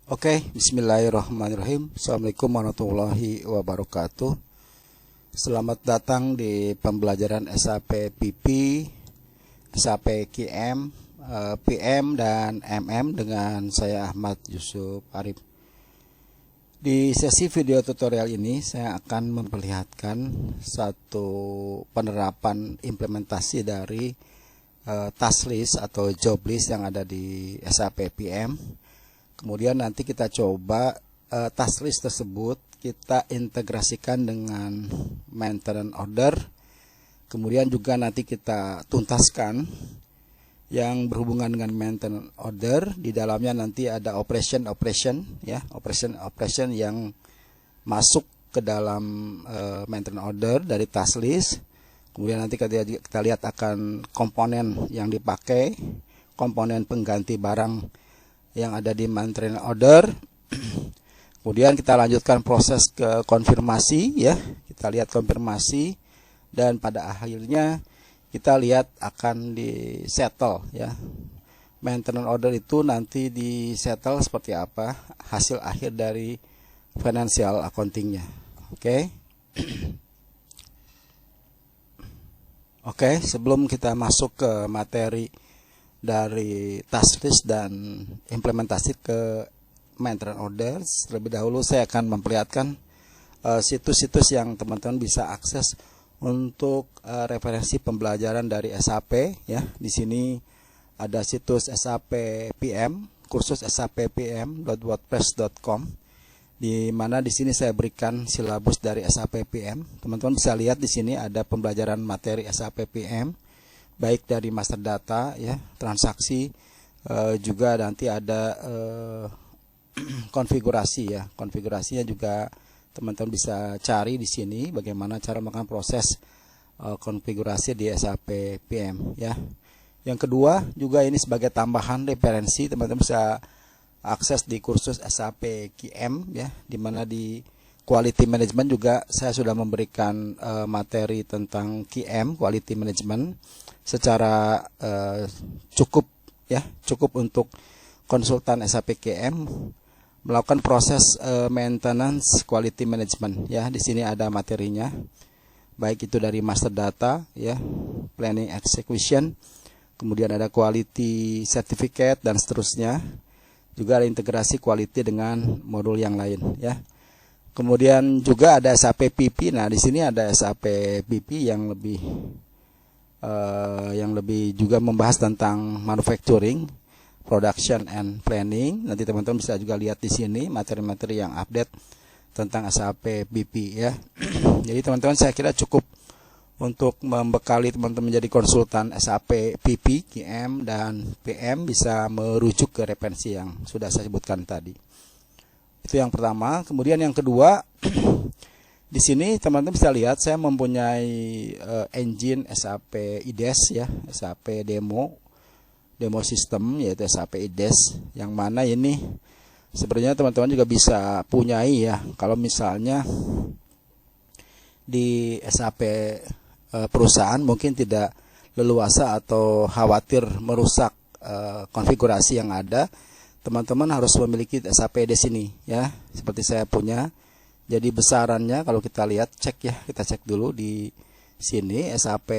Oke, bismillahirrahmanirrahim. Assalamualaikum warahmatullahi wabarakatuh. Selamat datang di pembelajaran SAP PP, SAP QM, PM, dan MM dengan saya Ahmad Yusuf Arif. Di sesi video tutorial ini saya akan memperlihatkan satu penerapan implementasi dari task list atau job list yang ada di SAP PM. Kemudian nanti kita coba task list tersebut kita integrasikan dengan maintenance order. Kemudian juga nanti kita tuntaskan yang berhubungan dengan maintenance order. Di dalamnya nanti ada operation yang masuk ke dalam maintenance order dari task list. Kemudian nanti kita lihat akan komponen yang dipakai, komponen pengganti barang yang ada di maintenance order. Kemudian kita lanjutkan proses ke konfirmasi ya. Kita lihat konfirmasi dan pada akhirnya kita lihat akan di settle ya. Maintenance order itu nanti di settle seperti apa hasil akhir dari financial accountingnya. Oke. Oke, sebelum kita masuk ke materi dari task list dan implementasi ke maintenance order, terlebih dahulu saya akan memperlihatkan situs-situs yang teman-teman bisa akses untuk referensi pembelajaran dari SAP ya. Di sini ada situs SAP PM, kursus sappm.wordpress.com, di mana di sini saya berikan silabus dari SAP PM. Teman-teman bisa lihat di sini ada pembelajaran materi SAP PM, baik dari master data ya, transaksi, juga nanti ada konfigurasi ya. Konfigurasinya juga teman-teman bisa cari di sini bagaimana cara melakukan proses konfigurasi di SAP PM ya. Yang kedua juga ini sebagai tambahan referensi, teman-teman bisa akses di kursus SAP QM ya, di mana di quality management juga saya sudah memberikan materi tentang QM, quality management, secara cukup untuk konsultan SAP QM melakukan proses maintenance quality management ya. Di sini ada materinya, baik itu dari master data ya, planning execution, kemudian ada quality certificate dan seterusnya. Juga ada integrasi quality dengan modul yang lain ya. Kemudian juga ada SAP PP. Nah, di sini ada SAP PP yang lebih juga membahas tentang manufacturing, production and planning. Nanti teman-teman bisa juga lihat di sini materi-materi yang update tentang SAP PP ya. Jadi teman-teman saya kira cukup untuk membekali teman-teman menjadi konsultan SAP PP, QM, dan PM, bisa merujuk ke referensi yang sudah saya sebutkan tadi. Itu yang pertama. Kemudian yang kedua, di sini teman-teman bisa lihat saya mempunyai engine SAP IDES ya, SAP demo system, yaitu SAP IDES, yang mana ini sebenarnya teman-teman juga bisa punyai ya. Kalau misalnya di SAP perusahaan mungkin tidak leluasa atau khawatir merusak konfigurasi yang ada, teman-teman harus memiliki SAP IDES ini ya, seperti saya punya. Jadi besarannya kalau kita lihat, kita cek dulu di sini SAP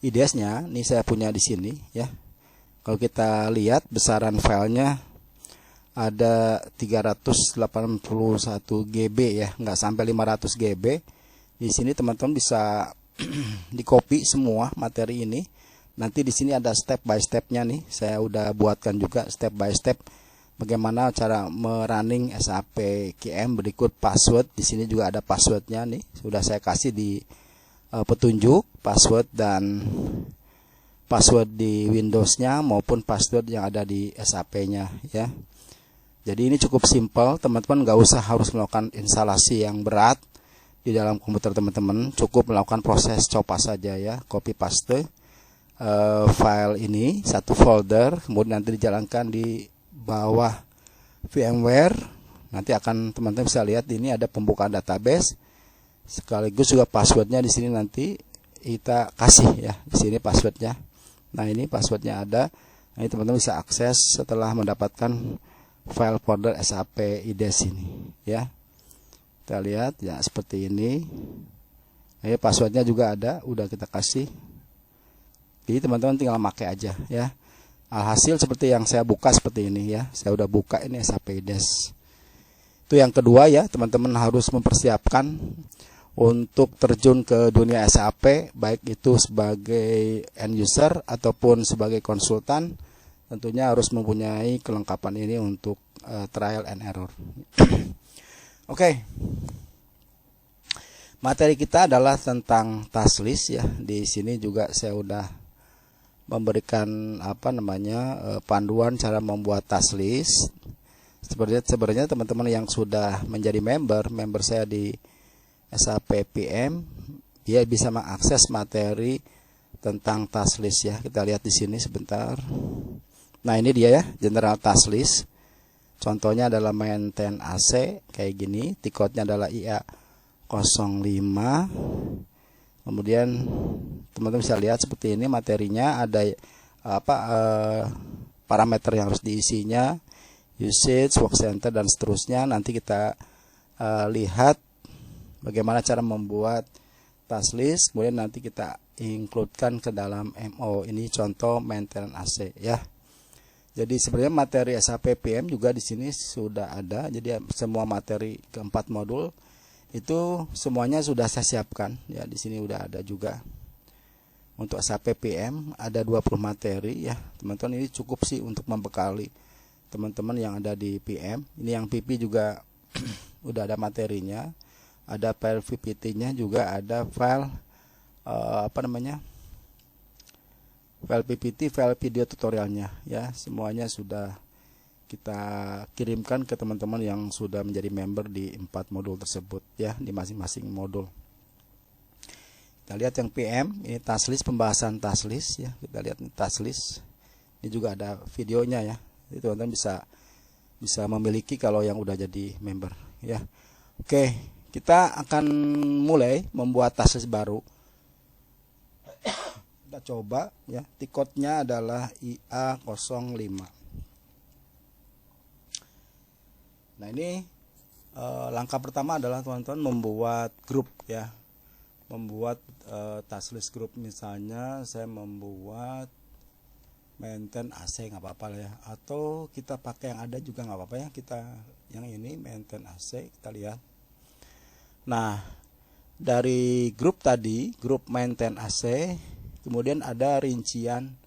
IDES-nya. Ini saya punya di sini ya. Kalau kita lihat besaran filenya ada 381 GB ya, nggak sampai 500 GB. Di sini teman-teman bisa di copy semua materi ini. Nanti di sini ada step by step-nya nih. Saya udah buatkan juga step by step bagaimana cara merunning SAP QM berikut password. Di sini juga ada passwordnya nih. Sudah saya kasih di petunjuk password dan password di Windows-nya maupun password yang ada di SAP-nya ya. Jadi ini cukup simpel, teman-teman nggak usah harus melakukan instalasi yang berat di dalam komputer teman-teman. Cukup melakukan proses copy saja ya, copy paste file ini satu folder, kemudian nanti dijalankan di bawah VMware. Nanti akan teman-teman bisa lihat ini ada pembukaan database, sekaligus juga passwordnya di sini nanti kita kasih ya. Di sini passwordnya. Nah, ini passwordnya ada. Nah, ini teman-teman bisa akses setelah mendapatkan file folder SAP IDES ini ya. Kita lihat ya seperti ini. Passwordnya juga ada, udah kita kasih. Jadi teman-teman tinggal pakai aja ya. Alhasil seperti yang saya buka seperti ini ya. Saya udah buka ini SAP IDES. Itu yang kedua ya, teman-teman harus mempersiapkan untuk terjun ke dunia SAP, baik itu sebagai end user ataupun sebagai konsultan. Tentunya harus mempunyai kelengkapan ini untuk trial and error. Oke. Materi kita adalah tentang task list ya. Di sini juga saya udah memberikan panduan cara membuat task list. Sebenarnya teman-teman yang sudah menjadi member saya di SAP PM, dia bisa mengakses materi tentang task list ya. Kita lihat di sini sebentar. Nah, ini dia ya, general task list. Contohnya adalah maintain AC kayak gini, tiketnya adalah IA 05. Kemudian teman-teman bisa lihat seperti ini materinya, ada parameter yang harus diisinya, usage, work center dan seterusnya. Nanti kita lihat bagaimana cara membuat task list, kemudian nanti kita includekan ke dalam MO. Ini contoh maintenance AC ya. Jadi sebenarnya materi SAP PM juga di sini sudah ada. Jadi semua materi keempat modul itu semuanya sudah saya siapkan ya. Di sini udah ada juga. Untuk SAP PM ada 20 materi ya. Teman-teman, ini cukup sih untuk membekali teman-teman yang ada di PM. Ini yang PP juga udah ada materinya. Ada file PPT-nya juga, ada file file PPT, file video tutorialnya ya. Semuanya sudah kita kirimkan ke teman-teman yang sudah menjadi member di 4 modul tersebut ya, di masing-masing modul. Kita lihat yang PM, ini task list, pembahasan task list ya. Kita lihat ini task list. Ini juga ada videonya ya. Itu teman-teman bisa memiliki kalau yang udah jadi member ya. Oke, kita akan mulai membuat task list baru. Kita coba ya. Tiketnya adalah IA 05. Nah, ini langkah pertama adalah teman-teman membuat grup ya. Membuat task list grup. Misalnya saya membuat maintain AC, nggak apa-apa ya. Atau kita pakai yang ada juga nggak apa-apa ya. Kita yang ini maintain AC, kita lihat. Nah, dari grup tadi, grup maintain AC, kemudian ada rincian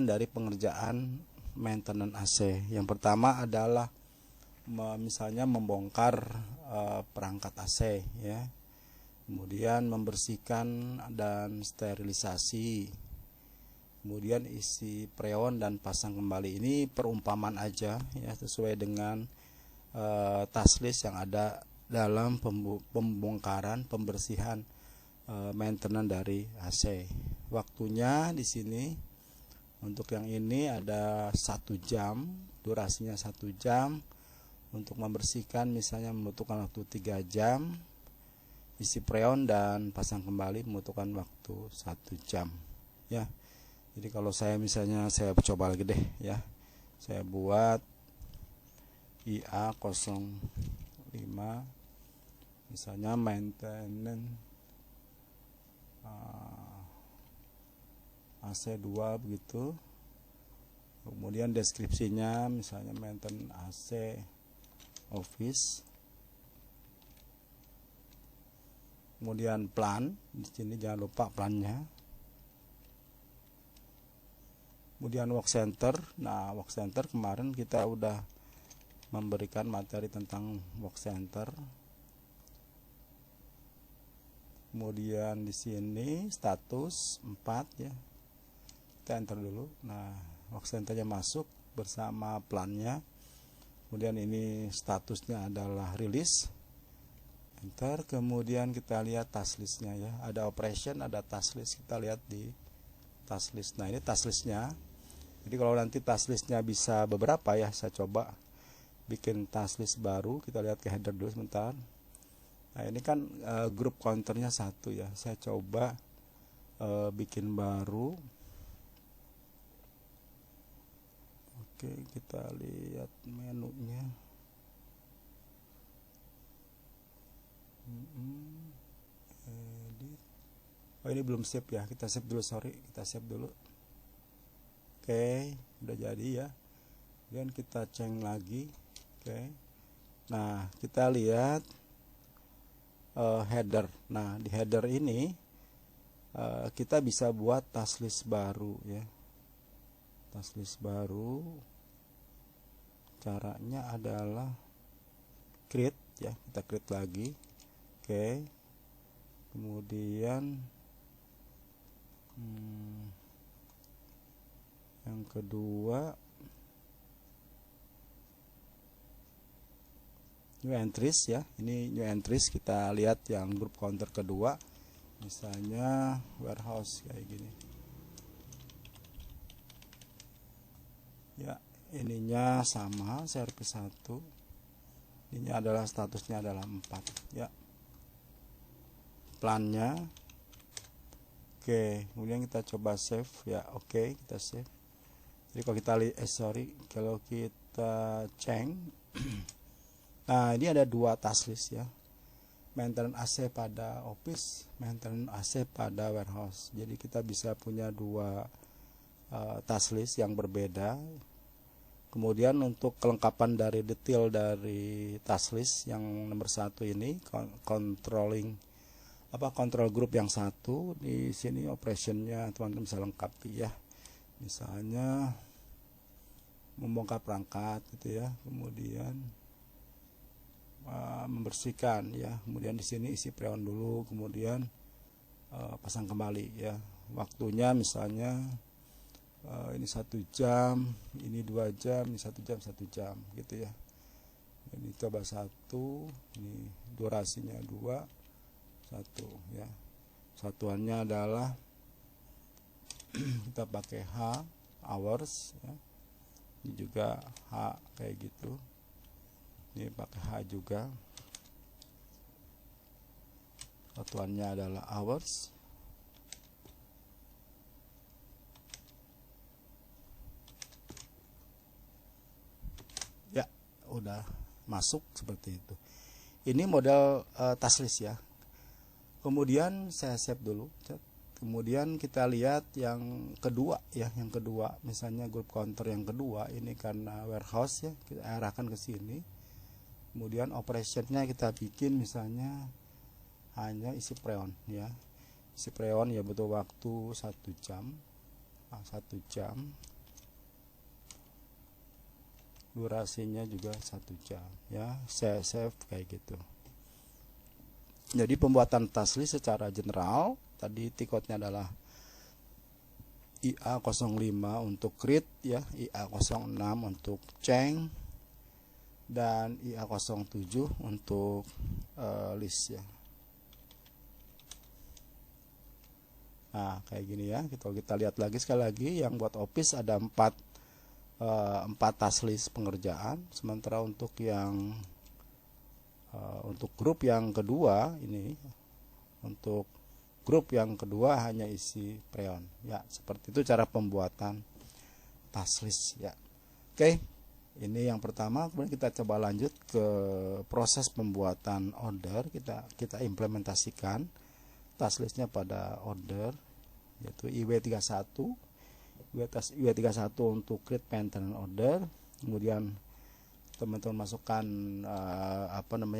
dari pengerjaan maintenance AC. Yang pertama adalah misalnya membongkar perangkat AC ya, kemudian membersihkan dan sterilisasi, kemudian isi freon dan pasang kembali. Ini perumpamaan aja ya, sesuai dengan task list yang ada dalam pembongkaran, pembersihan maintenance dari AC. Waktunya di sini untuk yang ini ada 1 jam, durasinya 1 jam. Untuk membersihkan misalnya membutuhkan waktu 3 jam, isi freon dan pasang kembali membutuhkan waktu 1 jam ya. Jadi kalau saya misalnya, saya coba lagi deh ya, saya buat IA 05 misalnya maintenance AC2 begitu. Kemudian deskripsinya misalnya maintenance AC office. Kemudian plan, di sini jangan lupa plannya. Kemudian work center. Nah, work center kemarin kita udah memberikan materi tentang work center. Kemudian di sini status 4 ya. Kita enter dulu. Nah, work centernya masuk bersama plannya. Kemudian ini statusnya adalah release. Enter. Kemudian kita lihat task listnya ya. Ada operation, ada task list. Kita lihat di task list. Nah, ini task listnya. Jadi kalau nanti task listnya bisa beberapa ya, saya coba bikin task list baru. Kita lihat ke header dulu sebentar. Nah, ini kan grup counternya 1 ya. Saya coba bikin baru. Oke, kita lihat menunya. Edit. Oh, ini belum save ya, kita save dulu, sorry, kita save dulu. Oke, udah jadi ya. Kemudian kita ceng lagi. Oke, nah kita lihat header. Nah, di header ini kita bisa buat task list baru ya, task list baru. Caranya adalah create ya, kita create lagi. Oke, kemudian yang kedua new entries ya, ini new entries. Kita lihat yang grup counter kedua, misalnya warehouse kayak gini ya, ininya sama service 1, ini adalah statusnya adalah 4 ya, plannya. Oke, kemudian kita coba save ya. Oke, kita save. Jadi kalau kita kalau kita ceng nah, ini ada dua task list ya, maintenance AC pada office, maintenance AC pada warehouse. Jadi kita bisa punya dua task list yang berbeda. Kemudian untuk kelengkapan dari detail dari task list yang nomor 1 ini, control group yang 1, di sini operationnya teman-teman bisa lengkapi ya. Misalnya membongkar perangkat gitu ya, kemudian membersihkan ya, kemudian di sini isi preon dulu, kemudian pasang kembali ya. Waktunya misalnya ini 1 jam, ini 2 jam, ini 1 jam, 1 jam gitu ya. Ini coba 1, ini durasinya 2, 1 ya. Satuannya adalah kita pakai H, hours ya. Ini juga H kayak gitu. Ini pakai H juga. Satuannya adalah hours. Ya, udah masuk seperti itu. Ini model task list ya. Kemudian saya save dulu. Kemudian kita lihat yang kedua ya, yang kedua misalnya grup counter yang kedua ini karena warehouse ya, kita arahkan ke sini. Kemudian operationnya kita bikin misalnya hanya isi preon ya, isi preon ya, butuh waktu 1 jam, 1 jam, durasinya juga 1 jam ya. Saya save kayak gitu. Jadi pembuatan task list secara general tadi tiketnya adalah IA05 untuk create ya, IA06 untuk ceng, dan IA07 untuk list ya. Nah, kayak gini ya. Kita lihat lagi sekali lagi, yang buat office ada 4 task list pengerjaan, sementara untuk yang untuk grup yang kedua ini, untuk grup yang kedua hanya isi preon ya. Seperti itu cara pembuatan task list ya. Oke, ini yang pertama. Kemudian kita coba lanjut ke proses pembuatan order. Kita implementasikan task listnya pada order, yaitu IW31 untuk create maintenance order. Kemudian teman-teman masukkan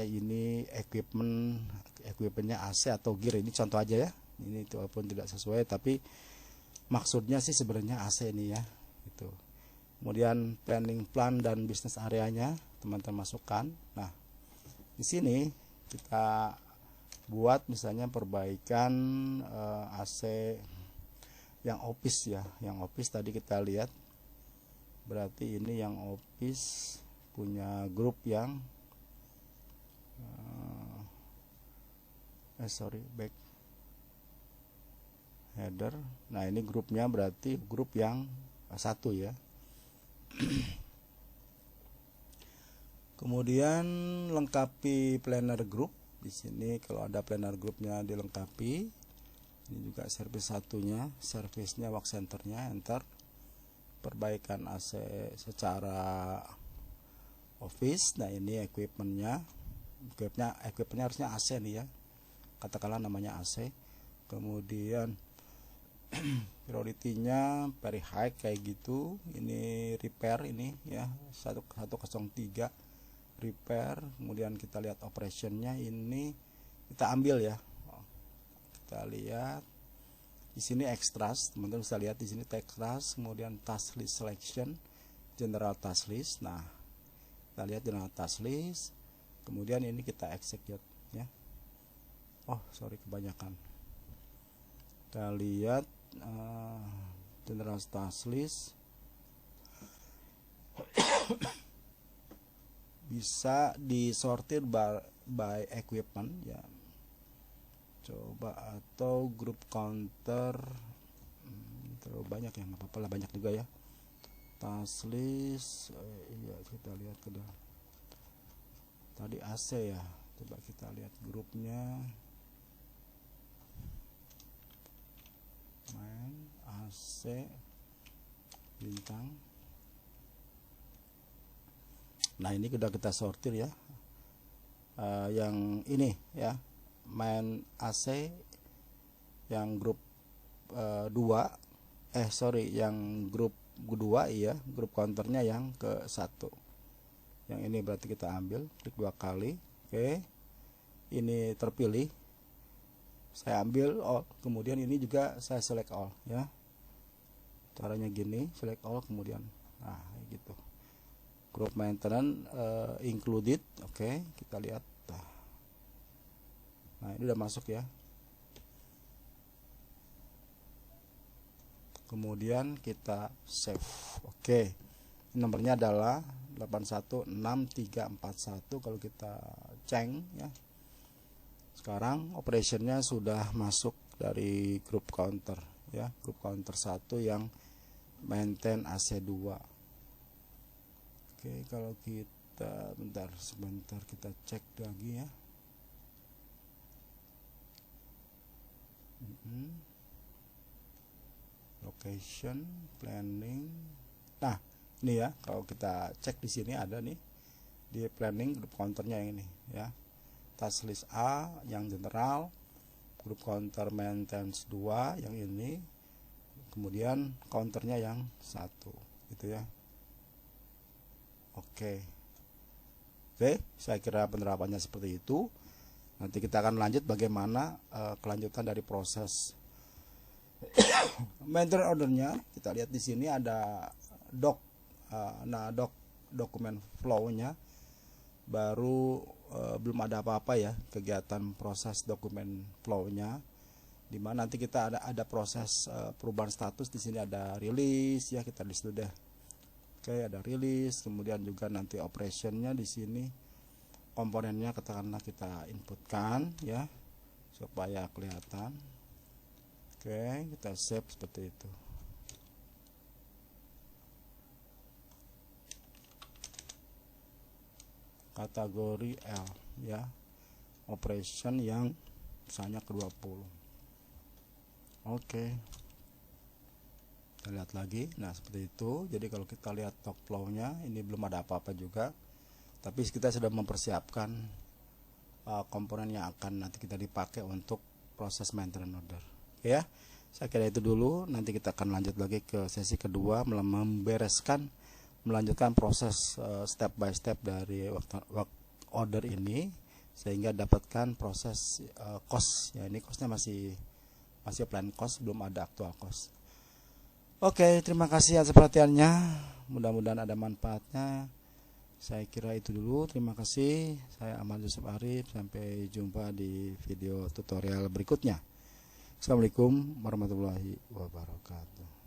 ini equipmentnya AC atau gear. Ini contoh aja ya, ini itu walaupun tidak sesuai, tapi maksudnya sih sebenarnya AC ini ya itu. Kemudian planning plan dan bisnis areanya teman-teman masukkan. Nah, di sini kita buat misalnya perbaikan AC yang office ya, yang office tadi kita lihat, berarti ini yang office punya grup yang back header. Nah, ini grupnya berarti grup yang 1 ya. Kemudian lengkapi planner group. Di sini kalau ada planner groupnya dilengkapi. Ini juga service 1-nya, service-nya work center-nya, enter. perbaikan AC secara office. Nah ini equipmentnya harusnya AC nih ya, katakanlah namanya AC. Kemudian priority-nya very high kayak gitu. Ini repair ini ya, 103 repair. Kemudian kita lihat operationnya, ini kita ambil ya. Kita lihat di sini extras, teman-teman bisa lihat di sini extras, kemudian task list selection, general task list. Nah, kita lihat general task list, kemudian ini kita execute ya. Oh, sorry kebanyakan. Kita lihat general task list bisa disortir by equipment ya. Coba, atau group counter, terlalu banyak ya, nggak apa-apa lah, banyak juga ya. Task list, iya kita lihat ke dalam. Tadi AC ya, coba kita lihat grupnya. Main AC bintang. Nah ini sudah kita sortir ya. Yang ini ya, main AC yang grup 2, yang grup 2 iya, grup counternya yang ke 1. Yang ini berarti kita ambil, klik 2 kali. Oke, ini terpilih, saya ambil all, kemudian ini juga saya select all ya. Caranya gini, select all, kemudian nah gitu, group maintenance included. Oke, kita lihat. Nah ini udah masuk ya. Kemudian kita save. Oke, nomornya adalah 816341 kalau kita ceng ya. Sekarang operationnya sudah masuk dari grup counter ya, grup counter 1 yang maintain AC2. Oke, kalau kita sebentar kita cek lagi ya. Location, planning. Nah, ini ya, kalau kita cek di sini ada nih di planning grup counternya yang ini ya. Task list A yang general, grup counter maintenance 2 yang ini, kemudian counternya yang 1 gitu ya. Oke, saya kira penerapannya seperti itu. Nanti kita akan lanjut bagaimana kelanjutan dari proses maintenance ordernya. Kita lihat di sini ada dokumen flow-nya baru, belum ada apa-apa ya kegiatan proses dokumen flow-nya, dimana nanti kita ada proses perubahan status. Di sini ada rilis ya, kita list dulu deh. Oke, ada rilis, kemudian juga nanti operationnya di sini, komponennya katakanlah kita inputkan ya supaya kelihatan. Oke, kita save seperti itu. Kategori L ya, operation yang misalnya ke 20. Oke, kita lihat lagi. Nah seperti itu. Jadi kalau kita lihat log flow-nya, ini belum ada apa-apa juga, tapi kita sudah mempersiapkan komponen yang akan nanti kita dipakai untuk proses maintenance order ya. Saya kira itu dulu. Nanti kita akan lanjut lagi ke sesi kedua, melanjutkan proses step by step dari work order ini, sehingga dapatkan proses cost ya. Ini costnya masih plan cost, belum ada actual cost. Oke, terima kasih atas perhatiannya, mudah-mudahan ada manfaatnya. Saya kira itu dulu. Terima kasih. Saya Ahmad Yusuf Arif. Sampai jumpa di video tutorial berikutnya. Assalamualaikum warahmatullahi wabarakatuh.